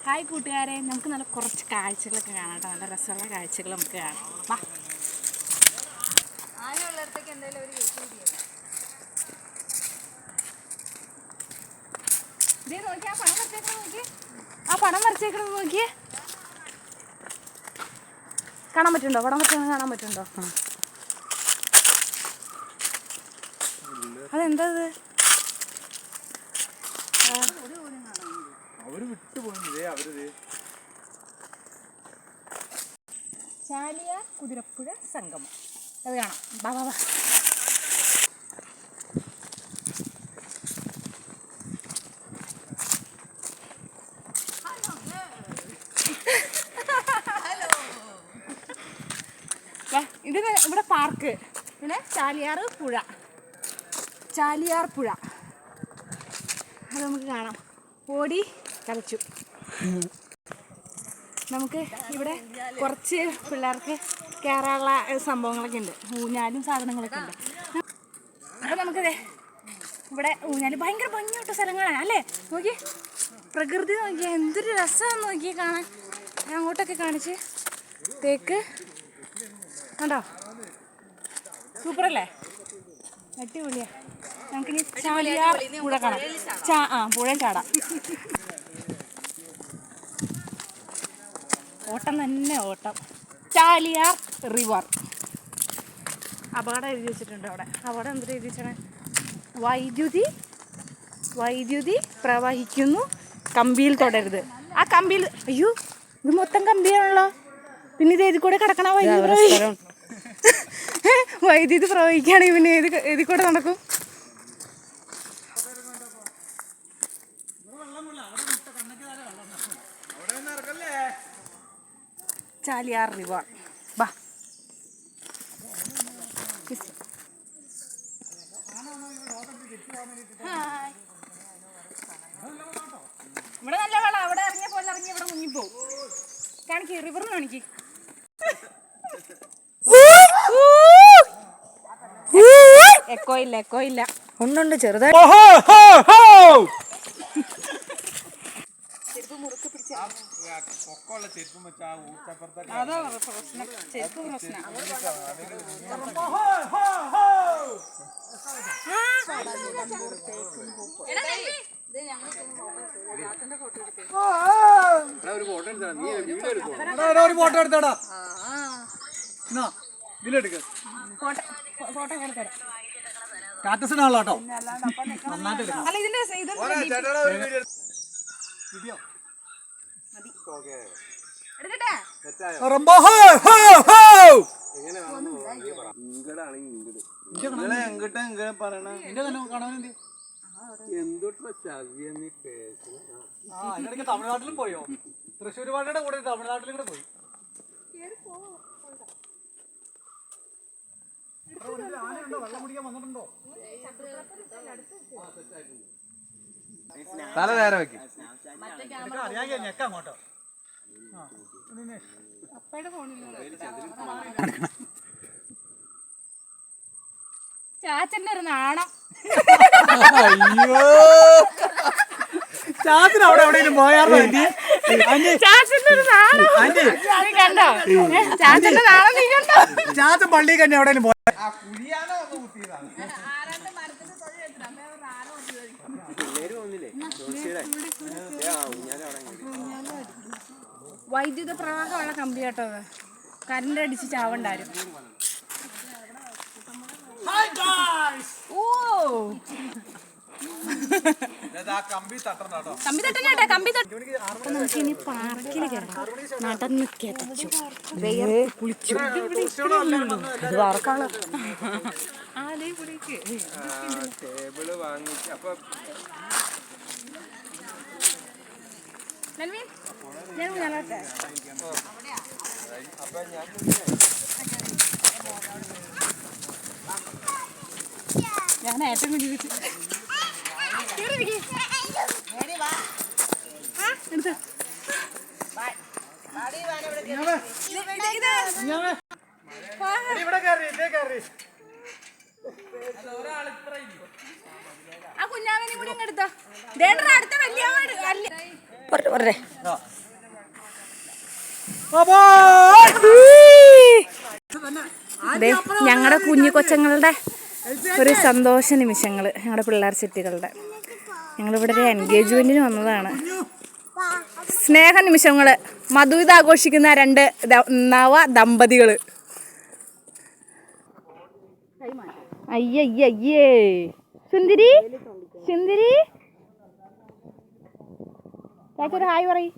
Hi കൂട്ടുകാരെ, നമുക്ക് നല്ല കുറച്ച് കാഴ്ചകളൊക്കെ കാണാം കേട്ടോ. നല്ല രസമുള്ള കാഴ്ചകൾ നമുക്ക് കാണാം. വാ. ആനയുള്ളിടത്തേക്ക് എന്തായാലും ഒരു ഇതേ നോക്കി, ആ പടം വരച്ചേക്കണം നോക്കി. ആ പടം വരച്ചേക്കണം നോക്കിയേ. കാണാൻ പറ്റുന്നുണ്ടോ? പടം വരച്ചേക്കണം കാണാൻ പറ്റുന്നുണ്ടോ? അതെന്താ ഇത്? ചാലിയാർ കുതിരപ്പുഴ സംഗമം അത് കാണാം. ബാ ബാ ബാ. ഇത് ഇവിടെ പാർക്ക്, പിന്നെ ചാലിയാർ പുഴ, ചാലിയാർ പുഴ അത് നമുക്ക് കാണാം. ഓടി കളിച്ചു. നമുക്ക് ഇവിടെ കുറച്ച് പിള്ളേർക്ക് കയറാനുള്ള സംഭവങ്ങളൊക്കെ ഉണ്ട്. ഊഞ്ഞാലും സാധനങ്ങളൊക്കെ ഉണ്ട്. അപ്പോൾ നമുക്കതെ ഇവിടെ ഊഞ്ഞാൽ ഭയങ്കര ഭംഗിയോട്ട സ്ഥലങ്ങളാണ് അല്ലേ. നോക്കി പ്രകൃതി നോക്കിയാൽ എന്തൊരു രസമാണെന്ന് നോക്കി കാണാൻ. ഞാൻ അങ്ങോട്ടൊക്കെ കാണിച്ച് തേക്ക് കണ്ടോ, സൂപ്പറല്ലേ, അടിപൊളിയാ. നമുക്കിനി ചാലിയാർ പുഴ കാണാം. പുഴയും ചാടാം. ഓട്ടം തന്നെ ഓട്ടം. ചാലിയാർ റിവർ അപകടം എഴുതി വെച്ചിട്ടുണ്ട് അവിടെ. അപകടം എന്തിനാ എഴുതി വെച്ചാണ്? വൈദ്യുതി പ്രവഹിക്കുന്നു, കമ്പിയിൽ തൊടരുത്. ആ കമ്പിയിൽ, അയ്യോ ഇത് മൊത്തം കമ്പിയാണല്ലോ. പിന്നെ ഇത് ഏതിൽ കൂടെ കിടക്കണ? വൈദ്യുതി പ്രവഹിക്കുകയാണെങ്കിൽ പിന്നെ ഏതിൽ കൂടെ നടക്കും? ചാലിയാർ റിവർ. ബാ. ഇവിടെ നല്ല വെള്ളം. അവിടെ ഇറങ്ങിയ പോലെ ഇറങ്ങി ഇവിടെ മുങ്ങിപ്പോവും. കാണിക്ക്, റിവറിന് കാണിക്ക്. എക്കോ ഇല്ല. ഒന്നുണ്ട് ചെറുതായി. അതാ പ്രശ്നം, ചെരുപ്പ് പ്രശ്നം. ഫോട്ടോ എടുത്താടാ. ഫോട്ടോ എടുത്തരാം. സ്റ്റാറ്റസിനാണല്ലോ കേട്ടോ. അല്ല ഇതിന്റെ തമിഴ്നാട്ടിലും പോയോ? തൃശ്ശൂർ പാട്ടയുടെ കൂടെ തമിഴ്നാട്ടിലും കൂടെ പോയി. വെള്ളം കുടിക്കാൻ വന്നിട്ടുണ്ടോ? തല നേരെ വെക്കും. അറിയാമെങ്കിൽ ഞെക്കാം അങ്ങോട്ടോ. ചാച്ചന്റെ ഒരു നാണം. അയ്യോ, ചാച്ചൻ അവിടെ എവിടെയും പോയാറോ? ചാച്ചന്റെ ഒരു നാണം കണ്ടോ? ചാച്ചന്റെ നാണം നീ കണ്ടോ? ചാച്ചൻ പള്ളിയിൽ തന്നെ എവിടെയും പോയ. വൈദ്യുത പ്രവാഹമുള്ള കമ്പി കേട്ടോ. കറണ്ട് അടിച്ച് ചാവണ്ടാരും. കമ്പി തട്ടണേട്ടാ, കമ്പി തട്ട. നമുക്കിനി പാർക്കിൽ കയറാം. നടന്ന് കിതച്ചു, കുളിച്ചു. അത് വാർക്കാണ്. ഞാൻ ഏറ്റവും കുഞ്ഞിച്ച് ആ കുഞ്ഞാവനെ കൂടി എടുത്തോ. അടുത്ത വലിയ ഞങ്ങളുടെ കുഞ്ഞു കൊച്ചങ്ങളുടെ ഒരു സന്തോഷ നിമിഷങ്ങൾ, ഞങ്ങളുടെ പിള്ളേർ ചെട്ടികളുടെ. ഞങ്ങളിവിടെ ഒരു എൻഗേജ്മെന്റിന് വന്നതാണ്. സ്നേഹ നിമിഷങ്ങൾ, മധുവിധ ആഘോഷിക്കുന്ന 2 നവ ദമ്പതികൾ. അയ്യയ്യേ സുന്ദരി, സുന്ദരി ചാച്ചൊരു ഹായ് പറയ്.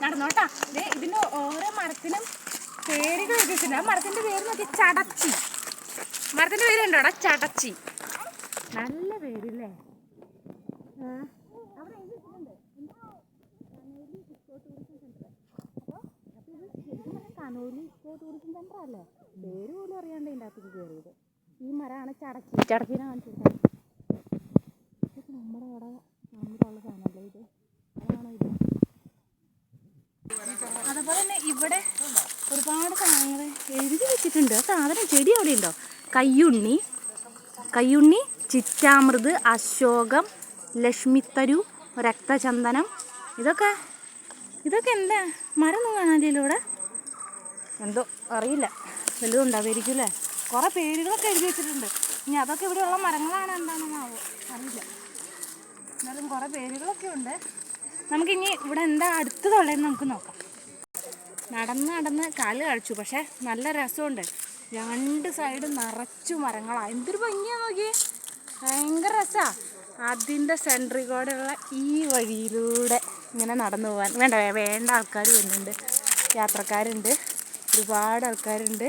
നടന്നോട്ടാ. ഇതിന്റെ ഓരോ മരത്തിനും പേരുകൾ വെച്ചിട്ടുണ്ട്. ആ മരത്തിന്റെ പേര് നോക്കി, ചടച്ചി. മരത്തിന്റെ പേര് കണ്ടോടാ, ചടച്ചി. നല്ല പേരില്ലേ? കനോലി ഇക്കോ ടൂറിസം സെന്റർ അല്ലേ? പേര് പോലും അറിയാണ്ട് ഇതിൻ്റെ അകത്തേക്ക് കയറിയത്. ഈ മരമാണ് ചടച്ചി. ചടച്ചിനെ കാണിച്ചിട്ട് നമ്മുടെ അവിടെ നമുക്കുള്ള സാധനമല്ലേ ഇത്? അതാണോ ഇത്? അതുപോലെ തന്നെ ഇവിടെ ഒരുപാട് സാധനങ്ങൾ എഴുതി വെച്ചിട്ടുണ്ട്. ആ സാധനം ചെടി അവിടെ ഉണ്ടോ? കയ്യുണ്ണി, കയ്യുണ്ണി, ചിറ്റാമൃത്, അശോകം, ലക്ഷ്മിത്തരു, രക്തചന്ദനം. ഇതൊക്കെ എന്താ? മരമൊന്നും കാണാനില്ലല്ലോ ഇവിടെ. എന്തോ അറിയില്ല, വല്ലതും ഉണ്ടാവുമായിരിക്കും അല്ലേ? കുറേ പേരുകളൊക്കെ എഴുതി വെച്ചിട്ടുണ്ട്. ഇനി അതൊക്കെ ഇവിടെയുള്ള മരങ്ങളാണ് എന്താണെന്നാവോ അറിയില്ല. എന്നാലും കുറേ പേരുകളൊക്കെ ഉണ്ട്. നമുക്കിനി ഇവിടെ എന്താ അടുത്തതുള്ളതെന്ന് നമുക്ക് നോക്കാം. നടന്ന് കാല് കഴിച്ചു. പക്ഷേ നല്ല രസമുണ്ട്. 2 സൈഡും നിറച്ചു മരങ്ങളാണ്. എന്തൊരു ഭംഗിയാ നോക്കി, ഭയങ്കര രസമാണ്. അതിൻ്റെ സെൻട്രിൽ കൂടെയുള്ള ഈ വഴിയിലൂടെ ഇങ്ങനെ നടന്നു പോകാൻ വേണ്ട ആൾക്കാർ വരുന്നുണ്ട്, യാത്രക്കാരുണ്ട്, ഒരുപാട് ആൾക്കാരുണ്ട്.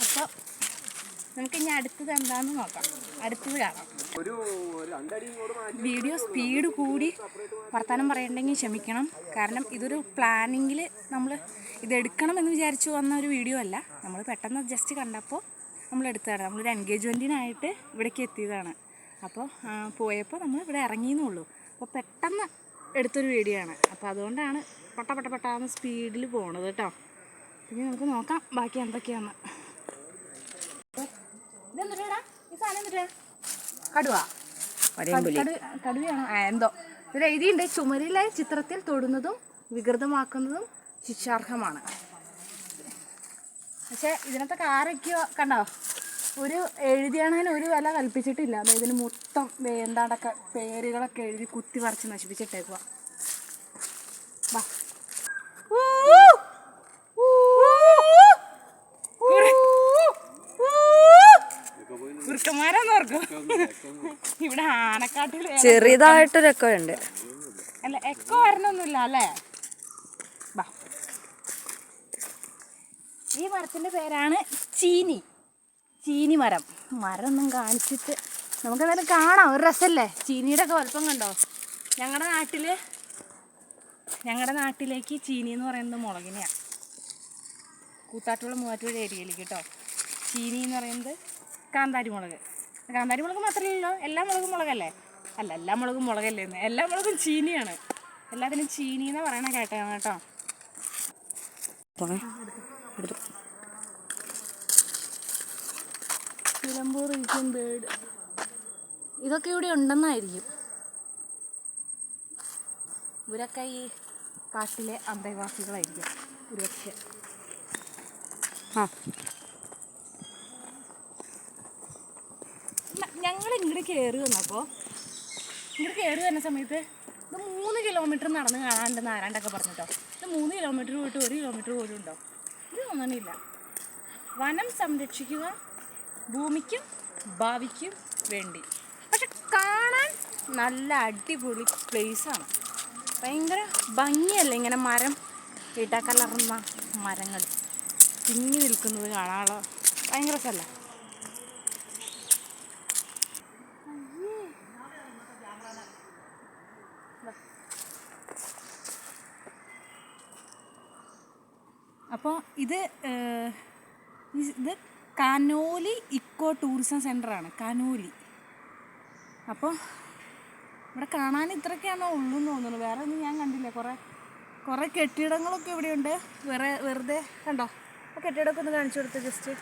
അപ്പോൾ നമുക്കിനി അടുത്തത് എന്താണെന്ന് നോക്കാം. അടുത്തത് കാണാം. വീഡിയോ സ്പീഡ് കൂടി വർത്തമാനം പറയണ്ടെങ്കിൽ ക്ഷമിക്കണം. കാരണം ഇതൊരു പ്ലാനിങ്ങിൽ നമ്മൾ ഇതെടുക്കണമെന്ന് വിചാരിച്ചു വന്ന ഒരു വീഡിയോ അല്ല. നമ്മൾ പെട്ടെന്ന് ജസ്റ്റ് കണ്ടപ്പോൾ നമ്മൾ എടുത്തതാണ്. നമ്മളൊരു എൻഗേജ്മെൻറ്റിനായിട്ട് ഇവിടേക്ക് എത്തിയതാണ്. അപ്പോൾ പോയപ്പോൾ നമ്മൾ ഇവിടെ ഇറങ്ങിയെന്നുള്ളൂ. അപ്പോൾ പെട്ടെന്ന് എടുത്തൊരു വീഡിയോ ആണ്. അപ്പോൾ അതുകൊണ്ടാണ് പെട്ടാന്ന് സ്പീഡിൽ പോണത് കേട്ടോ. ഇനി നമുക്ക് നോക്കാം ബാക്കി എന്തൊക്കെയാന്ന്. ഇതെന്തിട്ടാ ഈ സാധനം? എന്തിട്ടാ? കടുവയാണോ? എന്തോ ഇതിൽ എഴുതിയുണ്ട്, ചുമരിലെ ചിത്രത്തിൽ തൊടുന്നതും വികൃതമാക്കുന്നതും ശിക്ഷാർഹമാണ്. പക്ഷെ ഇതിനകത്തെ കാരൊക്കെയോ കണ്ടോ, ഒരു എഴുതിയാണതിന് ഒരു വില കൽപ്പിച്ചിട്ടില്ല. ഇതിന് മൊത്തം എന്താണ്ടൊക്കെ പേരുകളൊക്കെ എഴുതി കുത്തി പറിച്ച് നശിപ്പിച്ചിട്ടേക്കുക. കുറുക്കന്മാരാന്ന് ഓർക്കും. ഇവിടെ ആനക്കാട്ടിൽ ചെറിയതായിട്ടൊരു എക്കോ ഉണ്ട്. അല്ല, എക്കോ വരണമൊന്നുമില്ല അല്ലേ? ഈ മരത്തിന്റെ പേരാണ് ചീനി മരം. മരമൊന്നും കാണിച്ചിട്ട് നമുക്ക് എന്തായാലും കാണാം, ഒരു രസമല്ലേ? ചീനിയുടെ ഒക്കെ വലുപ്പം കണ്ടോ? ഞങ്ങളുടെ നാട്ടിലേക്ക് ചീനി എന്ന് പറയുന്നത് മുളകിനെയാണ്. കൂത്താട്ടുള്ള മൂവാറ്റുപുഴ ഏരിയയിലേക്ക് കേട്ടോ. ചീനി എന്ന് പറയുന്നത് കാന്താരി മുളക്. കാന്താരി മുളക് മാത്രമല്ലല്ലോ, എല്ലാ മുളകും മുളകല്ലേ? അല്ല, എല്ലാ മുളകും മുളകല്ലേ എന്ന്. എല്ലാ മുളകും ചീനിയാണ്. എല്ലാത്തിനും ചീനി എന്ന് പറയണ കേട്ടാണ് കേട്ടോ. നിലമ്പൂർ ഇരിക്കും ബേഡ്. ഇതൊക്കെ ഇവിടെ ഉണ്ടെന്നായിരിക്കും. ഇവരൊക്കെ ഈ കാട്ടിലെ അന്തേവാസികളായിരിക്കും ഒരുപക്ഷെ. ഞങ്ങൾ ഇങ്ങോട്ട് കയറി വന്ന സമയത്ത് ഇത് 3 കിലോമീറ്റർ നടന്ന് കാണാണ്ടെന്ന് ആരാണ്ടൊക്കെ പറഞ്ഞിട്ടോ. ഇത് 3 കിലോമീറ്റർ പോയിട്ട് 1 കിലോമീറ്റർ പോലും ഉണ്ടോ? ഇത് തോന്നണില്ല. വനം സംരക്ഷിക്കുക ഭൂമിക്കും ഭാവിക്കും വേണ്ടി. പക്ഷെ കാണാൻ നല്ല അടിപൊളി പ്ലേസാണ്. ഭയങ്കര ഭംഗിയല്ലേ ഇങ്ങനെ മരം ഇടകലർന്ന മരങ്ങൾ തിങ്ങി നിൽക്കുന്നത് കാണാനുള്ള ഭയങ്കര രസമല്ലേ? അപ്പോൾ ഇത് കനോലി ഇക്കോ ടൂറിസം സെൻ്ററാണ്, കനോലി. അപ്പോൾ ഇവിടെ കാണാൻ ഇത്രയൊക്കെയാണോ ഉള്ളൂ എന്ന് തോന്നുന്നു. വേറെ ഒന്നും ഞാൻ കണ്ടില്ല. കുറേ കെട്ടിടങ്ങളൊക്കെ ഇവിടെയുണ്ട്. വെറുതെ കണ്ടോ? ആ കെട്ടിടമൊക്കെ ഒന്ന് കാണിച്ചു കൊടുത്ത് ജസ്റ്റ്.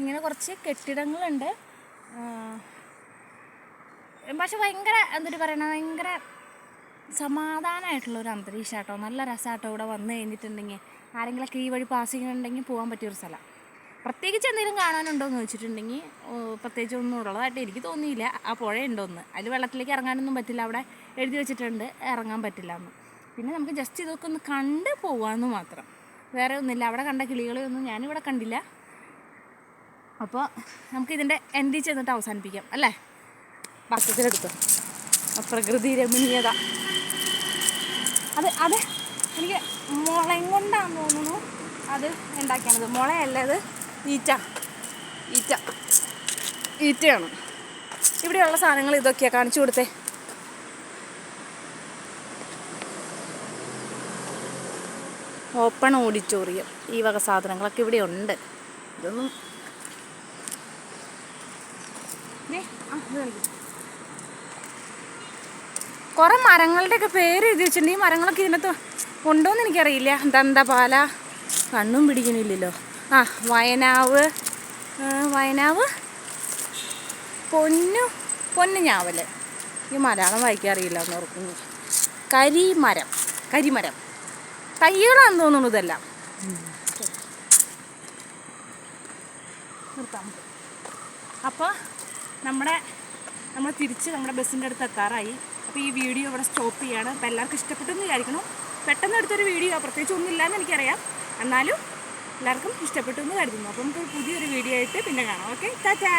ഇങ്ങനെ കുറച്ച് കെട്ടിടങ്ങളുണ്ട്. പക്ഷെ ഭയങ്കര എന്തൊരു പറയണ ഭയങ്കര സമാധാനമായിട്ടുള്ളൊരു അന്തരീക്ഷം കേട്ടോ. നല്ല രസമാട്ടോ ഇവിടെ വന്നു കഴിഞ്ഞിട്ടുണ്ടെങ്കിൽ. ആരെങ്കിലുമൊക്കെ ഈ വഴി പാസ് ചെയ്യുന്നുണ്ടെങ്കിൽ പോകാൻ പറ്റിയൊരു സ്ഥലം. പ്രത്യേകിച്ച് എന്തെങ്കിലും കാണാനുണ്ടോ എന്ന് ചോദിച്ചിട്ടുണ്ടെങ്കിൽ പ്രത്യേകിച്ച് ഒന്നും ഉള്ളതായിട്ട് എനിക്ക് തോന്നിയില്ല. ആ പുഴ ഉണ്ടോയെന്ന്, അതിൽ വെള്ളത്തിലേക്ക് ഇറങ്ങാനൊന്നും പറ്റില്ല, അവിടെ എഴുതി വെച്ചിട്ടുണ്ട് ഇറങ്ങാൻ പറ്റില്ല എന്ന്. പിന്നെ നമുക്ക് ജസ്റ്റ് ഇതൊക്കെ ഒന്ന് കണ്ട് പോകാമെന്ന് മാത്രം, വേറെ ഒന്നുമില്ല. അവിടെ കണ്ട കിളികളെയൊന്നും ഞാനിവിടെ കണ്ടില്ല. അപ്പോൾ നമുക്കിതിൻ്റെ എൻഡിൽ ചെന്നിട്ട് അവസാനിപ്പിക്കാം അല്ലേ? ബാക്കത്തിലെടുത്തു പ്രകൃതി രമണീയത. അത് എനിക്ക് മുളയും കൊണ്ടാണെന്ന് തോന്നുന്നു അത് ഉണ്ടാക്കിയാണത്. മുളയല്ല, അത് ഈറ്റയാണ്. ഇവിടെയുള്ള സാധനങ്ങൾ ഇതൊക്കെയാണ്. കാണിച്ചു കൊടുത്തേ. ഓപ്പൺ ഓഡിറ്റോറിയം, ഈ വക സാധനങ്ങളൊക്കെ ഇവിടെ ഉണ്ട്. ഇതൊന്നും കുറേ മരങ്ങളുടെയൊക്കെ പേര് എഴുതി വെച്ചിട്ടുണ്ട്. ഈ മരങ്ങളൊക്കെ ഇതിനകത്ത് ഉണ്ടോയെന്ന് എനിക്കറിയില്ല. ദന്തപാല, കണ്ണും പിടിക്കണില്ലല്ലോ. വയനാവ് പൊന്നുഞാവൽ. ഈ മലയാളം വായിക്കാറിയില്ല എന്ന് ഓർക്കുന്നു. കരിമരം തൈകളാണെന്ന് തോന്നുന്നു ഇതെല്ലാം. നിർത്താം. അപ്പോൾ നമ്മൾ തിരിച്ച് നമ്മുടെ ബസ്സിൻ്റെ അടുത്ത് എത്താറായി. അപ്പോൾ ഈ വീഡിയോ ഇവിടെ സ്റ്റോപ്പ് ചെയ്യാണ്. അപ്പോൾ എല്ലാവർക്കും ഇഷ്ടപ്പെട്ടെന്ന് വിചാരിക്കണം. പെട്ടെന്ന് എടുത്തൊരു വീഡിയോ, പ്രത്യേകിച്ച് ഒന്നുമില്ലയെന്ന് എനിക്കറിയാം, എന്നാലും എല്ലാവർക്കും ഇഷ്ടപ്പെട്ടു എന്ന് കരുതുന്നു. അപ്പോൾ നമുക്കൊരു പുതിയൊരു വീഡിയോ ആയിട്ട് പിന്നെ കാണാം. ഓക്കെ, ടാറ്റാ.